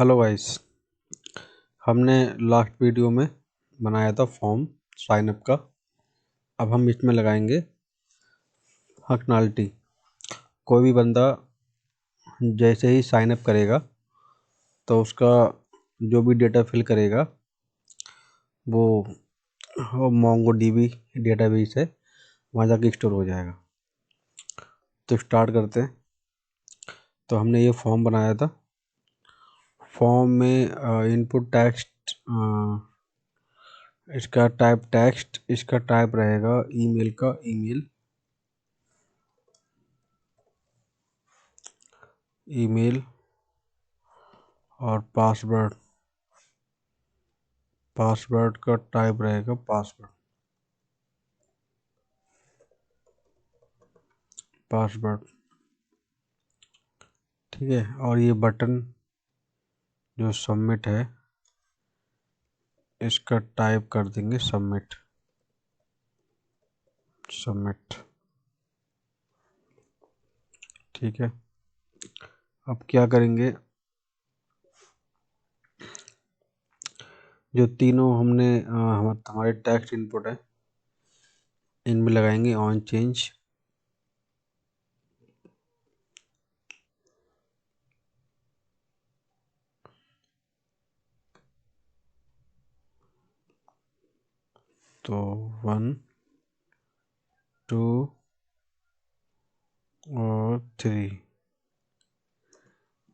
Hello guys. हमने last video में बनाया था फॉर्म साइन अप का। अब हम इसमें लगाएंगे फंक्शनैलिटी। कोई भी बंदा जैसे ही साइन अप करेगा तो उसका जो भी डेटा फिल करेगा वो मोंगो डीबी डेटाबेस है, वहाँ जाके स्टोर हो जाएगा। तो स्टार्ट करते हैं। तो हमने ये फॉर्म बनाया था। फॉर्म में इनपुट टेक्स्ट, इसका टाइप टेक्स्ट, इसका टाइप रहेगा ईमेल का ईमेल और पासवर्ड का टाइप रहेगा पासवर्ड। ठीक है। और ये बटन जो सबमिट है, इसका टाइप कर देंगे सबमिट। ठीक है। अब क्या करेंगे, जो तीनों हमने हमारे टेक्स्ट इनपुट है, इनमें लगाएंगे ऑन चेंज। तो 1 2 और 3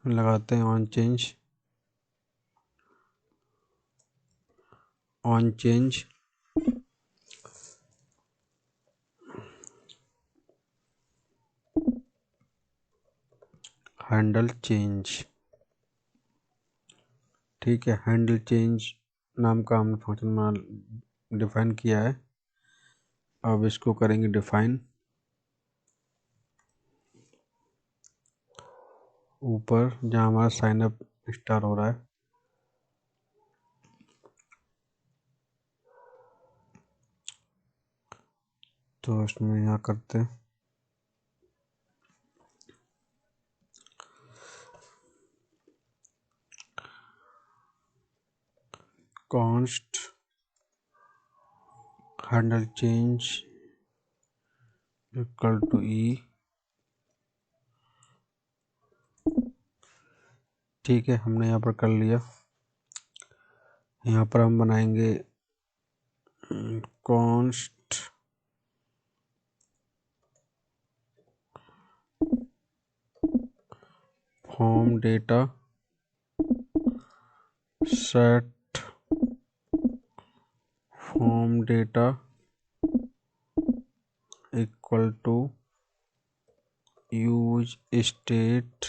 लगाते हैं ऑन चेंज हैंडल चेंज। ठीक है। हैंडल चेंज नाम का हमने फंक्शन डिफाइन किया है। अब इसको करेंगे डिफाइन। ऊपर जहाँ हमारा साइन अप स्टार हो रहा है, तो इसमें यहाँ करते हैं const handle change equal to e. ठीक है, हमने यहाँ पर कर लिया। यहाँ पर हम बनाएंगे const form data set form data equal to use state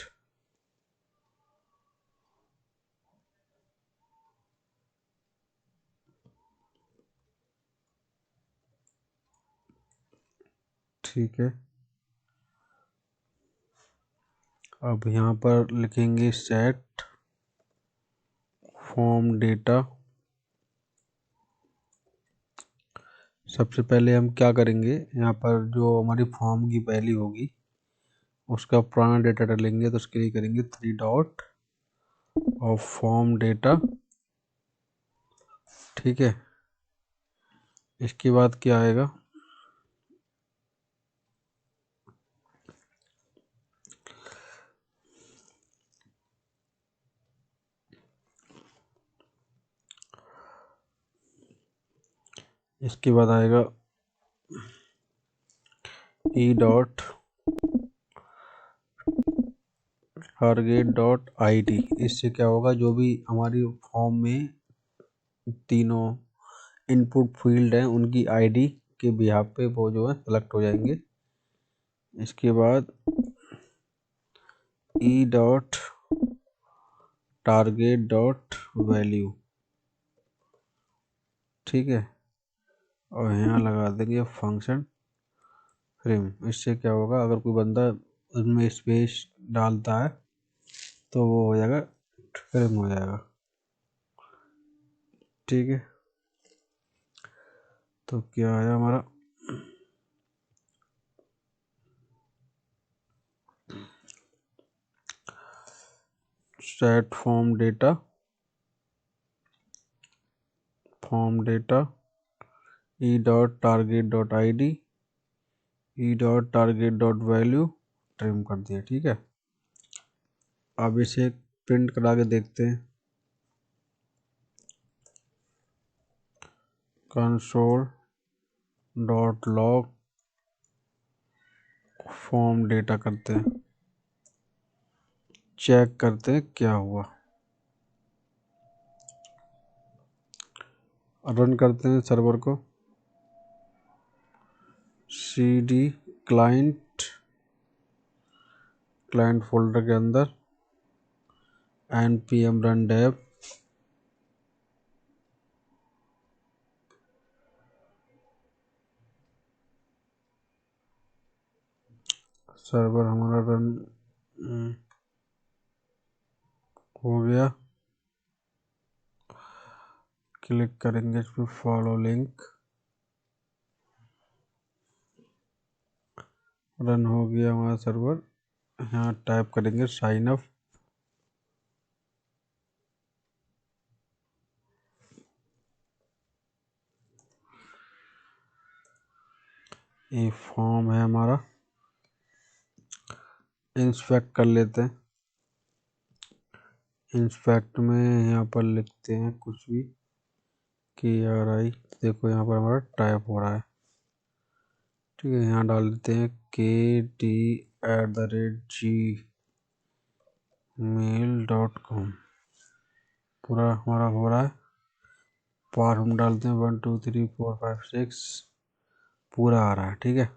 ठीक है। अब यहाँ पर लिखेंगे सेट फॉर्म डेटा। सबसे पहले हम क्या करेंगे, यहाँ पर जो हमारी फॉर्म की वैल्यू होगी उसका पुराना डेटा डालेंगे। तो उसके लिए करेंगे 3 डॉट और फॉर्म डेटा। ठीक है। इसके बाद क्या आएगा, इसके बाद आएगा E dot target dot I D. इससे क्या होगा, जो भी हमारी फॉर्म में तीनों इनपुट फील्ड हैं उनकी आईडी के बिहाफ पे वो जो है सेलेक्ट हो जाएंगे। इसके बाद E dot target dot value. ठीक है। और यहाँ लगा देंगे फंक्शन फ्रेम। इससे क्या होगा, अगर कोई बंदा उसमें स्पेस डालता है तो वो हो जाएगा फ्रेम हो जाएगा। ठीक है। तो क्या आया हमारा, set form data E dot target dot I D E dot target dot value trim कर दिया। ठीक है, अब इसे प्रिंट करा के देखते हैं। Console dot log form data करते हैं, चेक करते हैं क्या हुआ। रन करते हैं सर्वर को। cd क्लाइंट फोल्डर के अंदर npm run dev सर्वर हमारा रन हो गया। क्लिक करेंगे इस पर, फॉलो लिंक, रन हो गया हमारा सर्वर। यहाँ टाइप करेंगे साइन अप। ये फॉर्म है हमारा, इंस्पेक्ट कर लेते हैं। इंस्पेक्ट में यहाँ पर लिखते हैं कुछ भी KRI, देखो यहाँ पर हमारा टाइप हो रहा है। ठीक है, यहाँ डाल देते हैं KT@gmail.com। पूरा हमारा हो रहा है। पार हम डालते हैं 1 2 3 4 5 6, पूरा आ रहा है। ठीक है,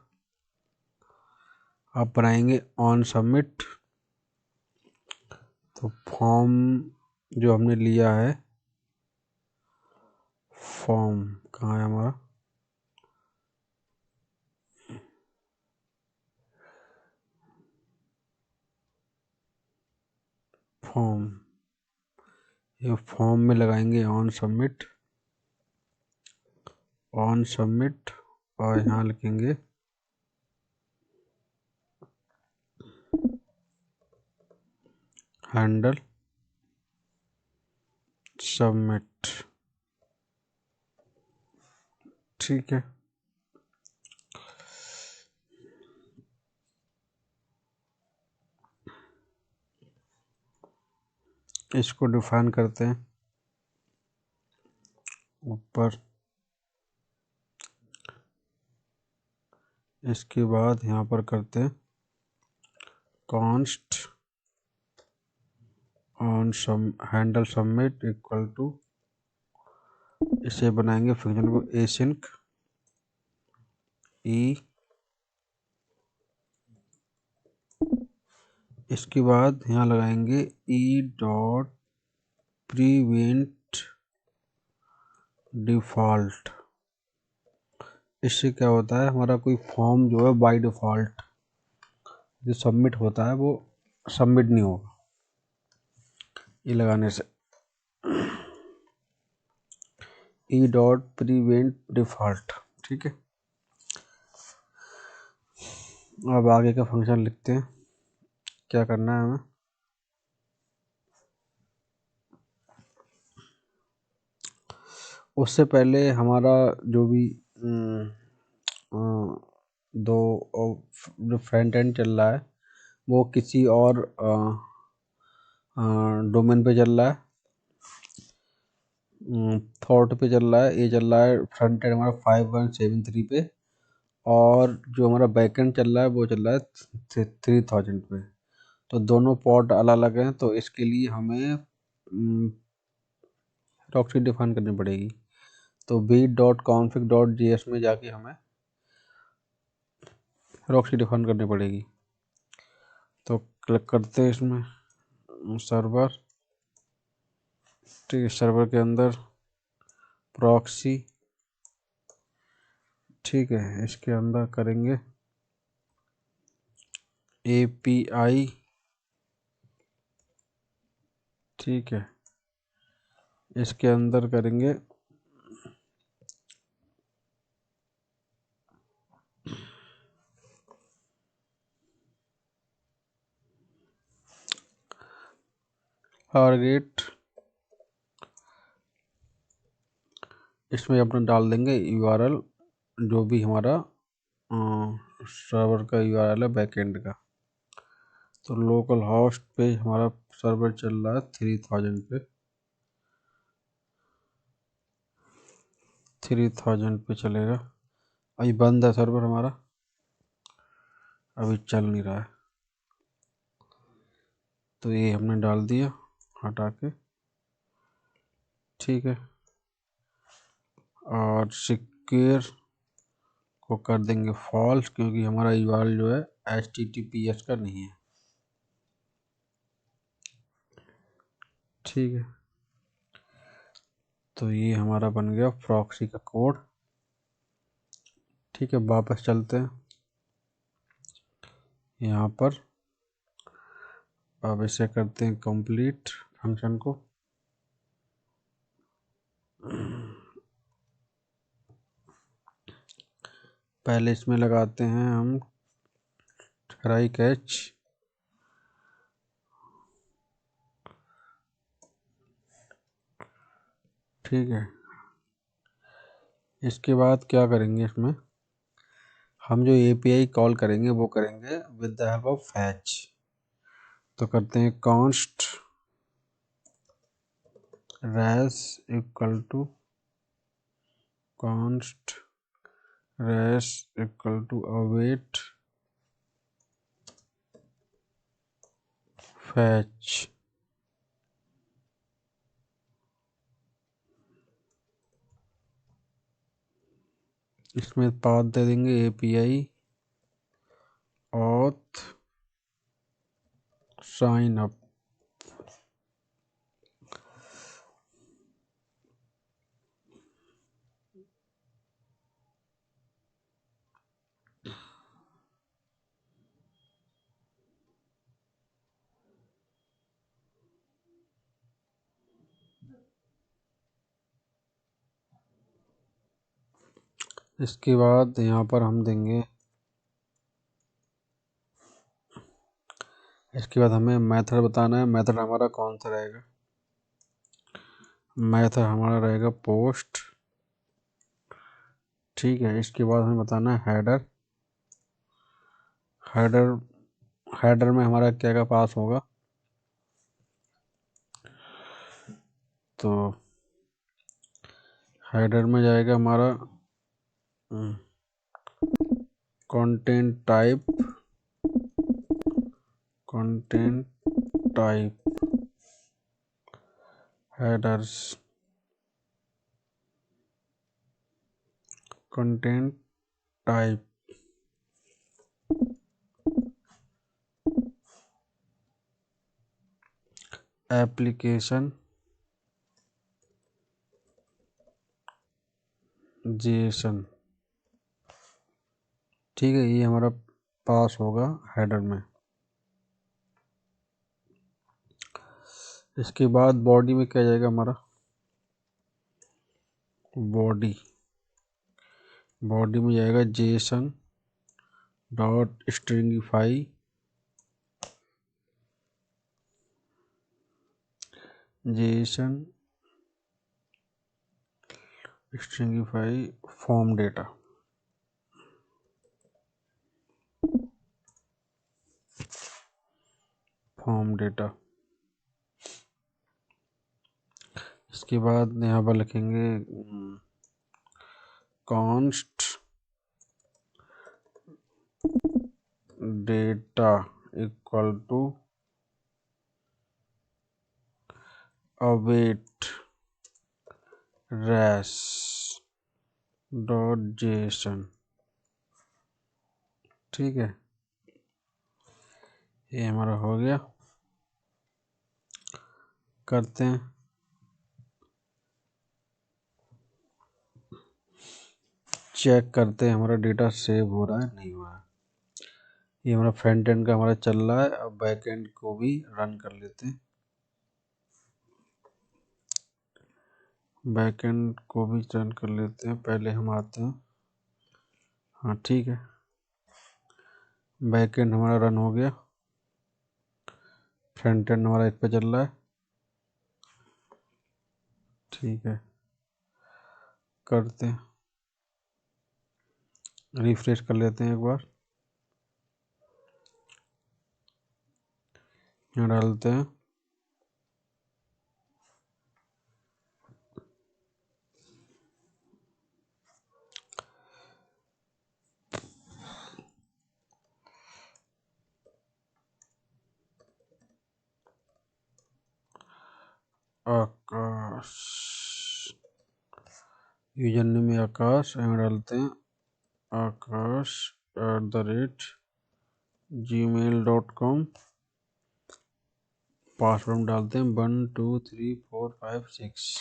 अब बनाएंगे ऑन सबमिट। तो फॉर्म जो हमने लिया है, फॉर्म कहाँ है हमारा, फॉर्म, ये फॉर्म में लगाएंगे ऑन सबमिट और यहाँ लिखेंगे हैंडल सबमिट। ठीक है, इसको डिफाइन करते हैं ऊपर। इसके बाद यहाँ पर करते हैं const on handle submit equal to, इसे बनाएंगे फंक्शन को एसिंक ई। इसके बाद यहाँ लगाएंगे ई डॉट प्रीवेंट डिफ़ॉल्ट। इससे क्या होता है, हमारा कोई फॉर्म जो है बाय डिफ़ॉल्ट जो सबमिट होता है वो सबमिट नहीं होगा ये लगाने से। E dot prevent default. ठीक है, अब आगे का फंक्शन लिखते हैं, क्या करना है हमें। उससे पहले हमारा जो भी दो जो फ्रंट एंड चल रहा है वो किसी और डोमेन पे चल रहा है, थॉट पे चल रहा है। ये चल रहा है फ्रंट एंड हमारा 5173 पे, और जो हमारा बैकएंड चल रहा है वो चल रहा है 3000 पे। तो दोनों पोर्ट अलग अलग हैं, तो इसके लिए हमें प्रॉक्सी डिफाइन करनी पड़ेगी। तो b.config.js में जाके हमें प्रॉक्सी डिफाइन करनी पड़ेगी। तो क्लिक करते हैं इसमें सर्वर। ठीक है, सर्वर के अंदर प्रॉक्सी। ठीक है, इसके अंदर करेंगे API। ठीक है, इसके अंदर करेंगे टारगेट, इसमें अपना डाल देंगे यूआरएल, जो भी हमारा सर्वर का यूआरएल है बैकएंड का। तो लोकल होस्ट पे हमारा सर्वर चल रहा है 3000 पे, 3000 पे चलेगा। अभी बंद है सर्वर हमारा, अभी चल नहीं रहा है। तो ये हमने डाल दिया हटा के, ठीक है। और सिक्योर को कर देंगे फॉल्स, क्योंकि हमारा यूआरएल जो है HTTPS का नहीं है, ठीक है। तो ये हमारा बन गया प्रॉक्सी का कोड, ठीक है। वापस चलते हैं यहाँ पर, अब इसे करते हैं कंप्लीट फंक्शन को। पहले इसमें लगाते हैं हम ट्राई कैच, ठीक है। इसके बाद क्या करेंगे, इसमें हम जो API कॉल करेंगे वो करेंगे with the help of fetch. तो करते हैं const res equal to const res equal to await fetch. इसमें पाथ दे देंगे API ऑथ साइन अप, इसके बाद यहाँ पर हम देंगे, इसके बाद हमें मेथड बताना है। मेथड हमारा कौन सा रहेगा, मेथड हमारा रहेगा पोस्ट, ठीक है। इसके बाद हमें बताना है हेडर, हेडर हेडर में हमारा क्या क्या पास होगा, तो हेडर में जाएगा हमारा content type, content type headers, content type application Jason, ठीक है। ये हमारा पास होगा हेडर में। इसके बाद बॉडी में क्या जाएगा हमारा, बॉडी, बॉडी में जाएगा JSON dot stringify, JSON stringify form data, form data. इसके बाद यहाँ पर लिखेंगे const data equal to await res dot JSON, ठीक है। ये हमारा हो गया। करते हैं चेक करते हैं हमारा डेटा सेव हो रहा है नहीं हो रहा है। ये हमारा फ्रंट एंड का हमारा चल रहा है। अब बैक एंड को भी रन कर लेते हैं, बैक एंड को भी रन कर लेते हैं। पहले हम आते हैं, हाँ ठीक है, बैक एंड हमारा रन हो गया, फ्रंट एंड हमारा इस पे चल रहा है। ठीक है, करते हैं, रिफ्रेश कर लेते हैं एक बार। यहाँ डालते हैं आकाश, यूजर नेम में आकाश, यहाँ डालते हैं आकाश@gmail.com, पासवर्ड डालते हैं 123456।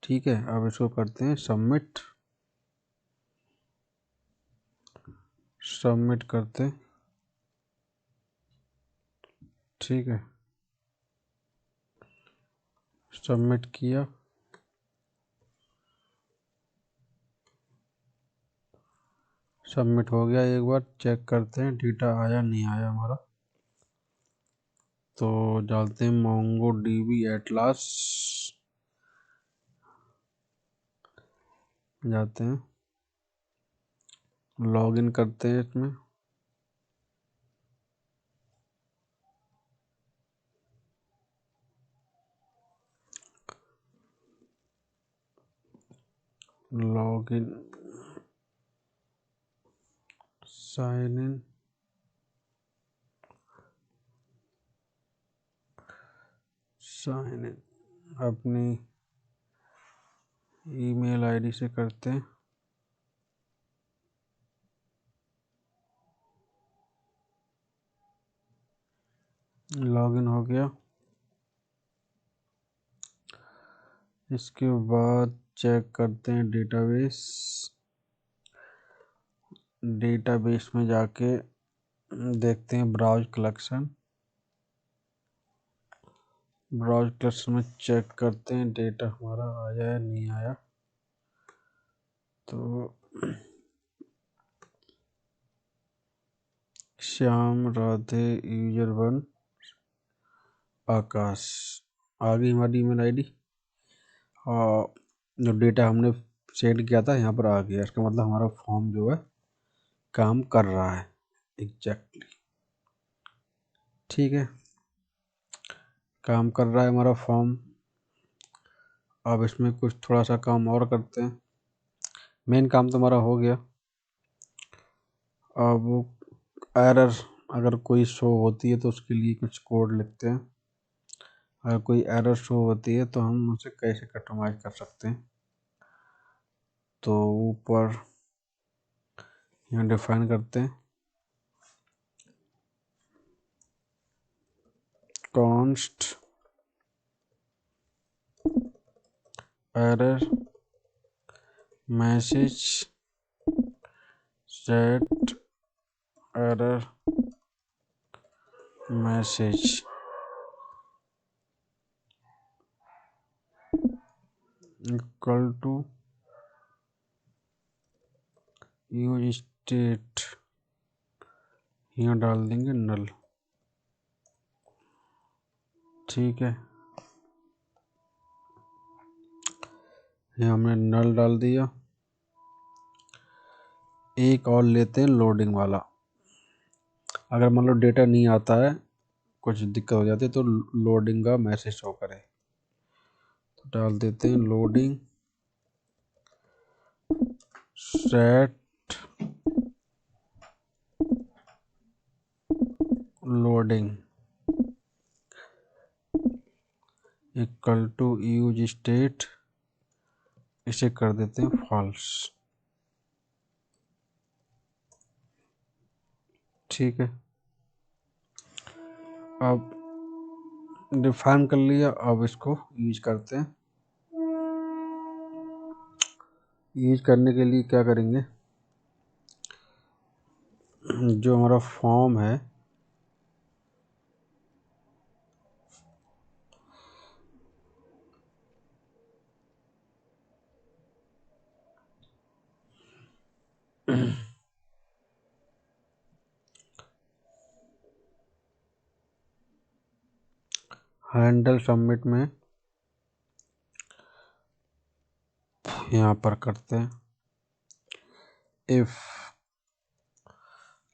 ठीक है, अब इसको करते हैं सबमिट, सबमिट करते हैं। ठीक है, सबमिट किया, सबमिट हो गया। एक बार चेक करते हैं डेटा आया नहीं आया हमारा, तो डालते हैं मोंगो डीबी एटलास, जाते हैं, लॉगिन करते हैं इसमें, login, sign in, sign in अपनी ईमेल आईडी से करते हैं। लॉगिन हो गया। इसके बाद चेक करते हैं डेटाबेस, डेटाबेस में जाके देखते हैं ब्राउज कलेक्शन, ब्राउज कलेक्शन में चेक करते हैं डेटा हमारा आया है नहीं आया। तो श्याम राधे यूजर 1 आकाश, आ गई हमारी ईमेल आईडी, और जो डेटा हमने सेंड किया था यहाँ पर आ गया। इसका मतलब हमारा फॉर्म जो है काम कर रहा है एग्जैक्टली। ठीक है, काम कर रहा है हमारा फॉर्म। अब इसमें कुछ थोड़ा सा काम और करते हैं, मेन काम तो हमारा हो गया। अब एरर अगर कोई शो होती है तो उसके लिए कुछ कोड लिखते हैं। अगर कोई एरर शो होती है तो हम उसे कैसे कस्टमाइज कर सकते हैं, तो ऊपर यहाँ डिफाइन करते हैं const error message set error message equal to use state, यहाँ डाल देंगे नल। ठीक है, यहाँ हमने नल डाल दिया। एक और लेते हैं लोडिंग वाला, अगर मान लो डेटा नहीं आता है, कुछ दिक्कत हो जाती है तो लोडिंग का मैसेज शो करे, तो डाल देते हैं loading set loading equal to use state, इसे कर देते हैं फॉल्स। ठीक है, अब डिफाइन कर लिया। अब इसको यूज करते हैं। यूज करने के लिए क्या करेंगे, जो हमारा फॉर्म है हैंडल सबमिट में यहाँ पर करते हैं इफ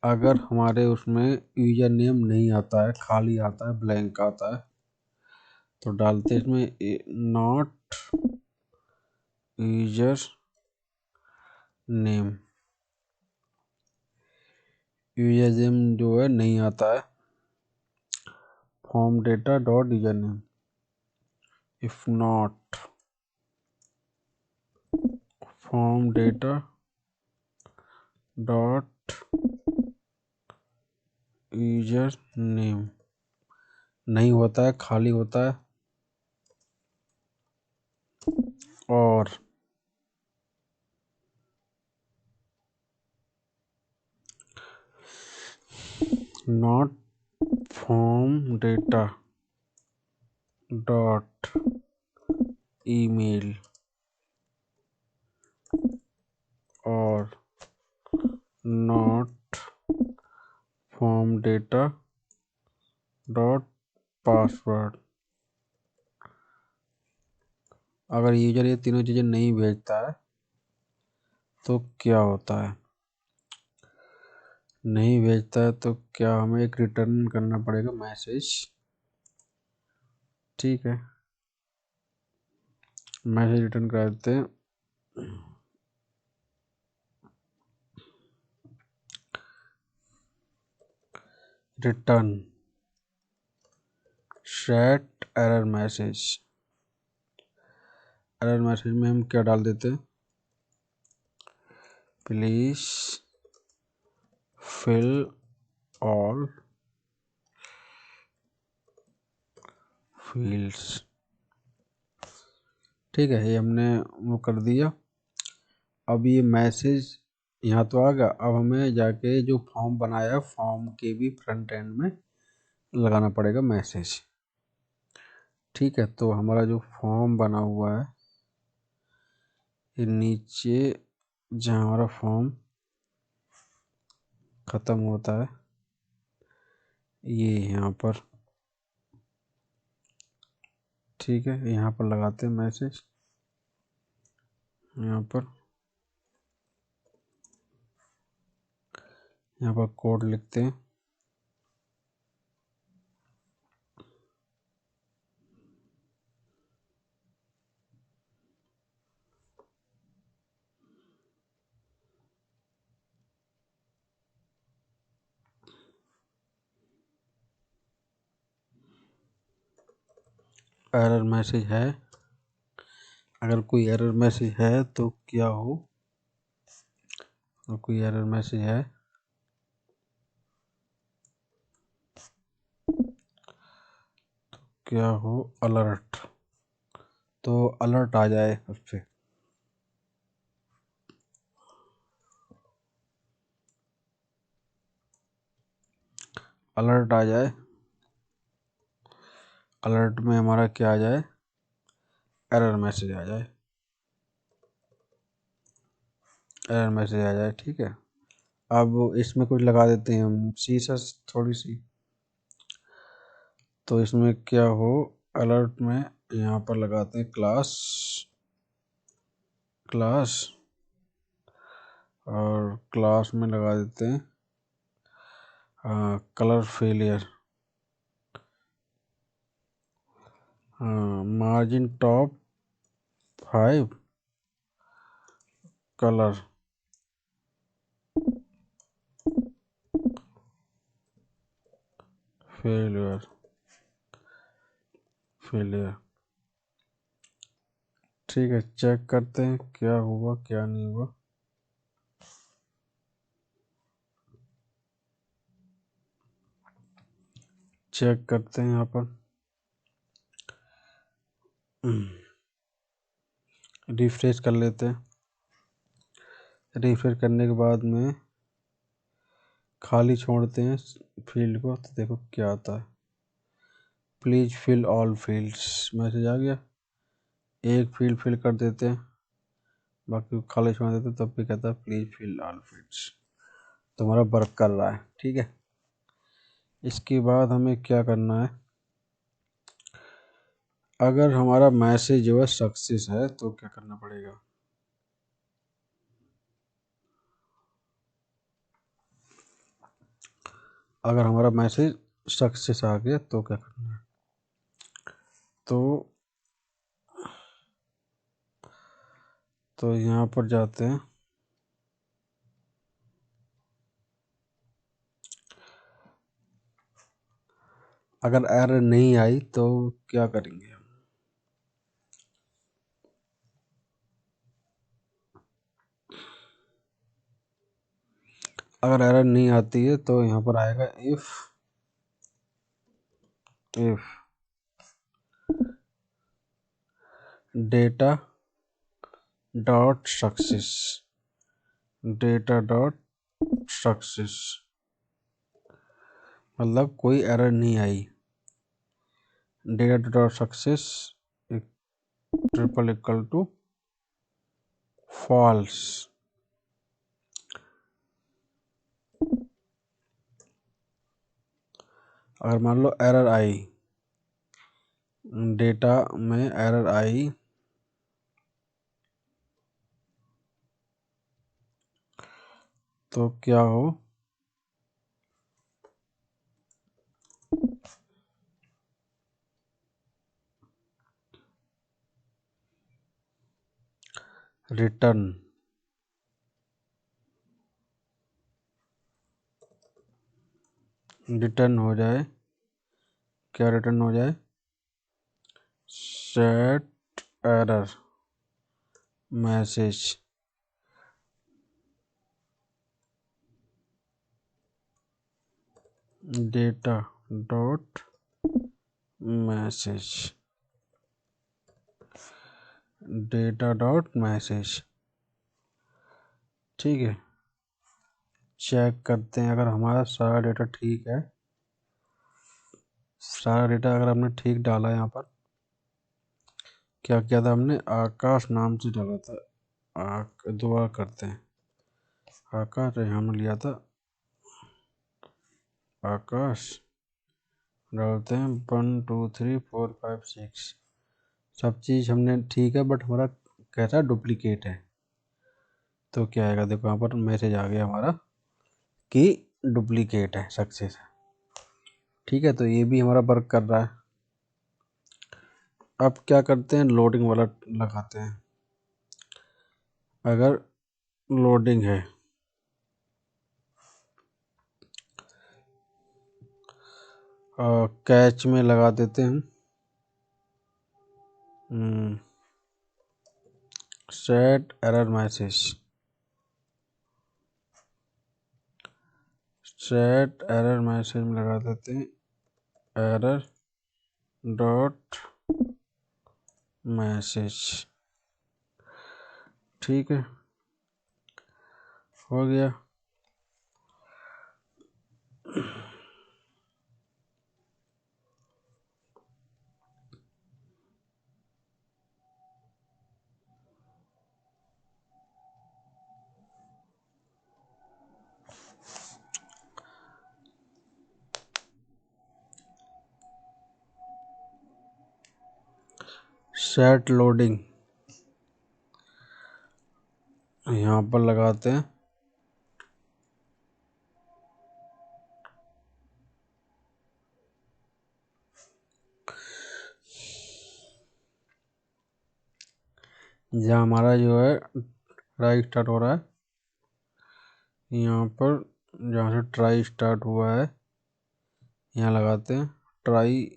अगर हमारे उसमें यूजर नेम नहीं आता है, खाली आता है, ब्लैंक आता है, तो डालते हैं इसमें not user name. User name जो है नहीं आता है, form data dot user name. If not form data dot user name नहीं होता है, खाली होता है, और not form data dot email और not form data dot password. अगर यूजर ये तीनों चीज़ें नहीं भेजता है तो क्या होता है? नहीं भेजता है तो क्या हमें एक रिटर्न करना पड़ेगा मैसेज। ठीक है, मैसेज रिटर्न कर देते हैं। Return set error message. Error message में हम क्या डाल देते हैं? Please fill all fields. ठीक है, ये हमने वो कर दिया। अब ये मैसेज यहाँ तो आ गया। अब हमें जाके जो फॉर्म बनाया, फॉर्म के भी फ्रंट एंड में लगाना पड़ेगा मैसेज। ठीक है, तो हमारा जो फॉर्म बना हुआ है, ये नीचे जहाँ हमारा फॉर्म ख़त्म होता है, ये यहाँ पर। ठीक है, यहाँ पर लगाते हैं मैसेज। यहाँ पर कोड लिखते हैं। एरर मैसेज है। अगर कोई एरर मैसेज है तो क्या हो? अगर कोई एरर मैसेज है तो क्या हो? अलर्ट। तो अलर्ट आ जाए उस पर। अलर्ट आ जाए। अलर्ट में हमारा क्या आ जाए? एरर मैसेज आ जाए। एरर मैसेज आ जाए। ठीक है, अब इसमें कुछ लगा देते हैं हम सीसस थोड़ी सी। तो इसमें क्या हो? अलर्ट में यहाँ पर लगाते हैं क्लास और क्लास में लगा देते हैं colour failure. Margin top 5 colour failure. ठीक है, चेक करते हैं क्या हुआ क्या नहीं हुआ। चेक करते हैं यहाँ पर। रिफ्रेश कर लेते हैं। रिफ्रेश करने के बाद में खाली छोड़ते हैं फील्ड को, तो देखो क्या आता है। Please fill all fields message आ गया। एक फील्ड फिल कर देते हैं, बाकी खाली छोड़ देते हैं, तब भी कहता है प्लीज फिल ऑल फील्ड्स। तो हमारा वर्क कर रहा है। ठीक है, इसके बाद हमें क्या करना है? अगर हमारा मैसेज जो है सक्सेस है तो क्या करना पड़ेगा? अगर हमारा मैसेज सक्सेस आ गया तो क्या करना है, तो यहाँ पर जाते हैं। अगर एरर नहीं आई तो क्या करेंगे हम, अगर एरर नहीं आती है तो यहाँ पर आएगा if data dot success, data dot success मतलब कोई एरर नहीं आई, data dot success triple equal to false. अगर मान लो एरर आई, डेटा में एरर आई तो क्या हो, रिटर्न हो जाए, क्या रिटर्न हो जाए, set error message data dot message, data dot message. ठीक है, चेक करते हैं अगर हमारा सारा डेटा ठीक है, सारा डेटा अगर हमने ठीक डाला यहाँ पर, क्या किया था हमने, आकाश नाम से डाला था, दुआ करते हैं, आकाश हमने लिया था, आकाश डालते हैं 1 2 3 4 5 6, सब चीज़ हमने ठीक है, बट हमारा कैसा डुप्लीकेट है। तो क्या आएगा, देखो यहाँ पर मैसेज आ गया हमारा कि डुप्लीकेट है, सक्सेस है। ठीक है, तो ये भी हमारा वर्क कर रहा है। अब क्या करते हैं, लोडिंग वाला लगाते हैं। अगर लोडिंग है, कैच में लगा देते हैं set error message, set error message में लगा देते हैं एरर डॉट मैसेज। ठीक है, हो गया। सेट लोडिंग यहाँ पर लगाते हैं, जहाँ हमारा जो है ट्राई स्टार्ट हो रहा है, यहाँ पर जहाँ से ट्राई स्टार्ट हुआ है यहाँ लगाते हैं, ट्राई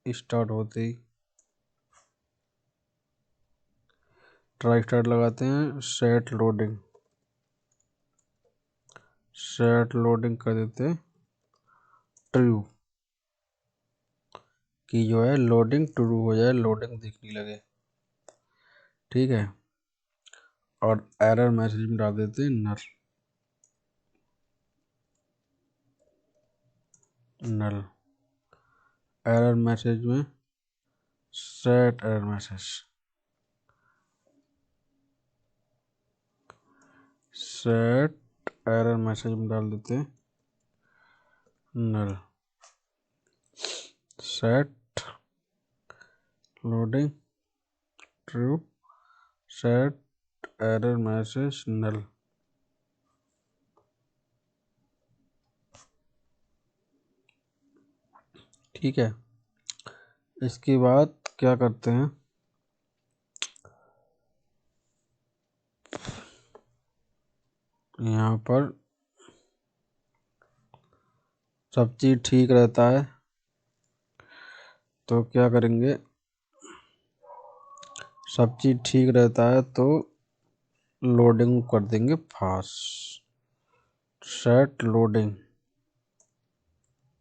स्टार्ट होते ही ट्राई स्टार्ट लगाते हैं, सेट लोडिंग, सेट लोडिंग कर देते हैं ट्रू, कि जो है लोडिंग ट्रू हो जाए, लोडिंग दिखने लगे। ठीक है, और एरर मैसेज में डाल देते हैं नल, नल एरर मैसेज में set error message, set error message में डाल देते हैं null, set loading true, set error message null. ठीक है। इसके बाद क्या करते हैं, यहाँ पर सब चीज़ ठीक रहता है तो क्या करेंगे, सब चीज़ ठीक रहता है तो लोडिंग कर देंगे फास्ट, सेट लोडिंग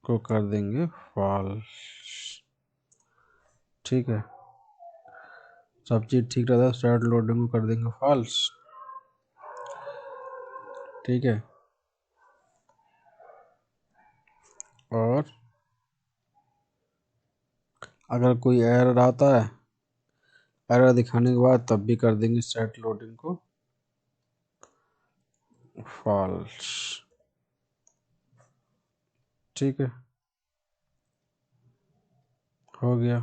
को कर देंगे फॉल्स। ठीक है, सब चीज़ ठीक रहता है, सेट लोडिंग को कर देंगे फॉल्स। ठीक है, और अगर कोई एरर आता है, एरर दिखाने के बाद तब भी कर देंगे सेट लोडिंग को फॉल्स। ठीक है, हो गया।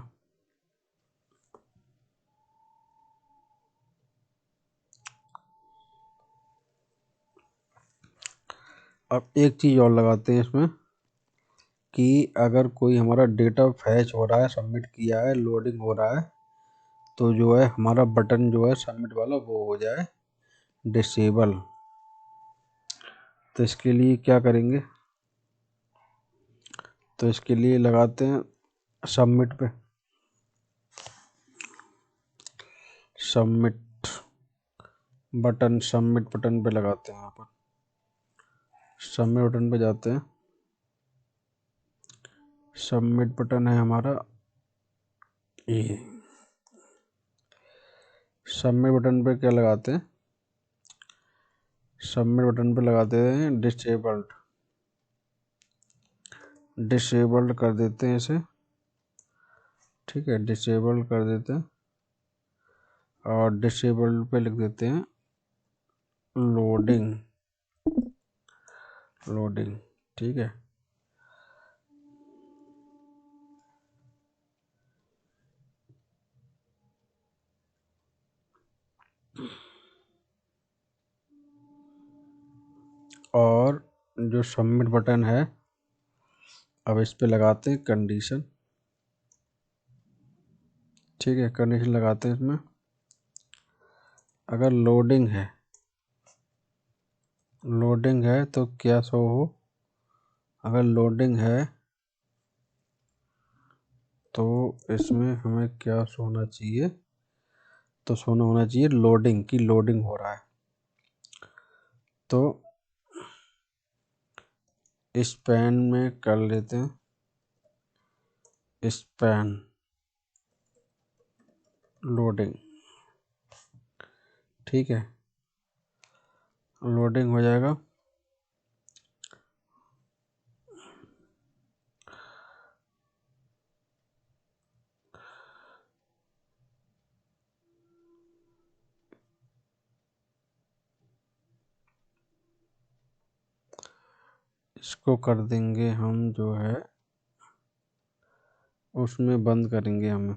अब एक चीज़ और लगाते हैं इसमें कि अगर कोई हमारा डेटा फैच हो रहा है, सबमिट किया है, लोडिंग हो रहा है, तो जो है हमारा बटन जो है सबमिट वाला वो हो जाए डिसेबल। तो इसके लिए क्या करेंगे, तो इसके लिए लगाते हैं सबमिट पे, सबमिट बटन, सबमिट बटन पे लगाते हैं। यहाँ पर सबमिट बटन पे जाते हैं, सबमिट बटन है हमारा ये। सबमिट बटन पे क्या लगाते हैं, सबमिट बटन पे लगाते हैं डिसेबल्ड, डिसेबल्ड कर देते हैं इसे। ठीक है, डिसेबल्ड कर देते हैं और डिसेबल्ड पे लिख देते हैं लोडिंग, लोडिंग। ठीक है, और जो सबमिट बटन है अब इस पे लगाते हैं कंडीशन। ठीक है, कंडीशन लगाते हैं इसमें, अगर लोडिंग है, लोडिंग है तो क्या शो हो, अगर लोडिंग है तो इसमें हमें क्या शो होना चाहिए, तो शो होना चाहिए लोडिंग की, लोडिंग हो रहा है। तो इस पैन में कर लेते हैं, इस पैन लोडिंग। ठीक है, लोडिंग हो जाएगा। इसको कर देंगे हम जो है उसमें बंद करेंगे हम,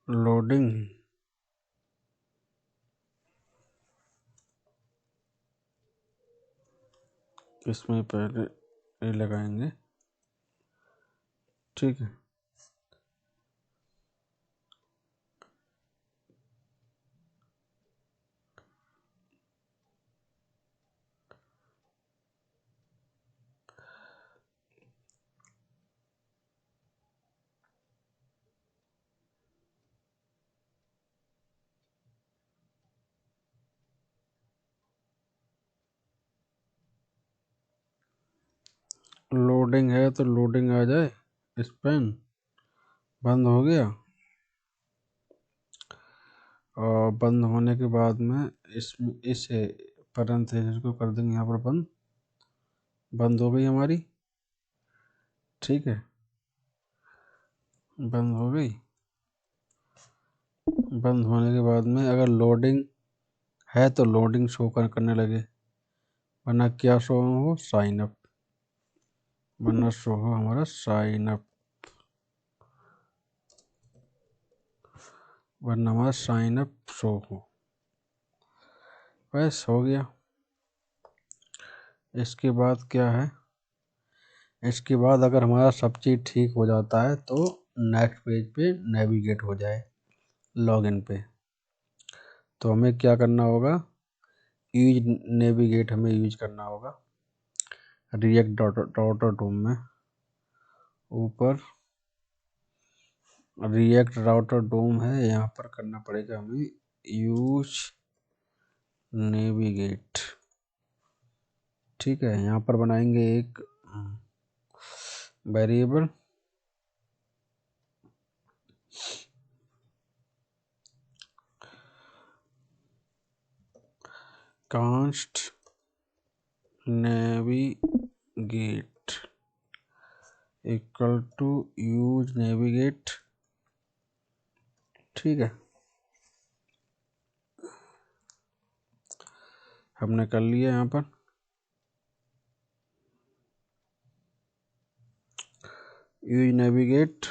लोडिंग। इसमें पहले ये लगाएंगे। ठीक है, लोडिंग है तो लोडिंग आ जाए, इस पेन बंद हो गया। और बंद होने के बाद में इस पैरेंथेसिस को कर देंगे यहाँ पर बंद, बंद हो गई हमारी। ठीक है, बंद हो गई। बंद होने के बाद में अगर लोडिंग है तो लोडिंग शो करने लगे, वरना क्या शो हो, साइन अप, वरना शो हो हमारा साइन अप। वरना हमारा साइन अप शो हो। बस हो गया। इसके बाद क्या है, इसके बाद अगर हमारा सब चीज़ ठीक हो जाता है तो नेक्स्ट पेज पे नेविगेट हो जाए लॉगिन पे, तो हमें क्या करना होगा, यूज नेविगेट हमें यूज करना होगा रिएक्ट डॉट डॉम में। ऊपर रिएक्ट राउटर डोम है, यहाँ पर करना पड़ेगा हमें यूज नेविगेट। ठीक है, यहाँ पर बनाएंगे एक variable const navigate equal to use navigate. ठीक है, हमने कर लिया यहाँ पर। यूज नेविगेट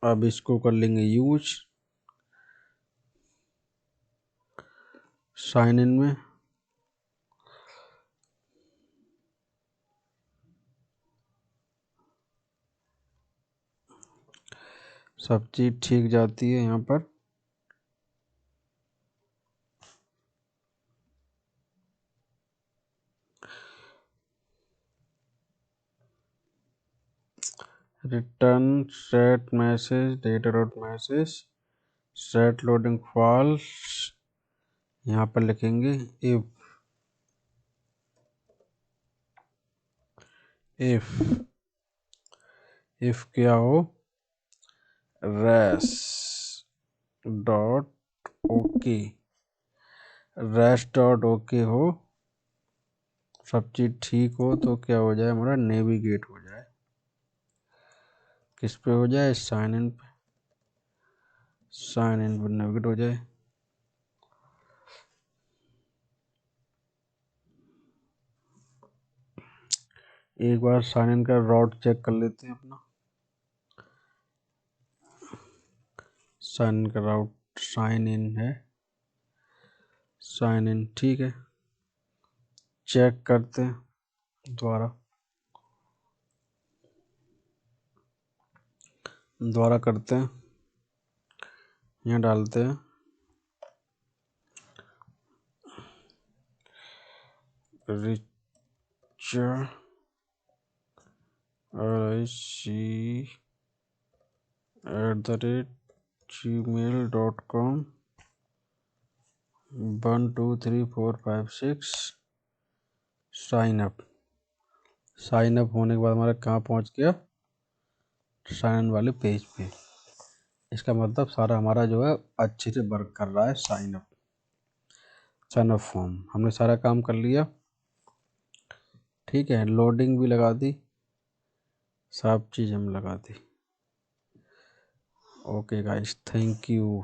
अब इसको कर लेंगे यूज साइन इन में। सब चीज़ ठीक जाती है यहाँ पर। Return set message data dot message set loading false. यहाँ पर लिखेंगे इफ क्या हो, res dot okay, res dot okay हो, सब चीज़ ठीक हो तो क्या हो जाए, हमारा नेविगेट हो जाए। किस पे हो जाए, साइन इन पे। साइन इन पर नेविगेट हो जाए। एक बार साइन इन का राउट चेक कर लेते हैं अपना। साइन इन का राउट साइन इन है, साइन इन ठीक है। चेक करते हैं दोबारा करते हैं। यहाँ डालते हैं रिचर RIC@gmail.com 1 2 3 4 5 6 sign up. Sign up होने के बाद हमारा कहाँ पहुँच गया, साइन इन वाले पेज पे। इसका मतलब सारा हमारा जो है अच्छे से वर्क कर रहा है। साइन अप फॉर्म हमने सारा काम कर लिया। ठीक है, लोडिंग भी लगा दी, सब चीज़ हम लगा दी। Okay guys, thank you.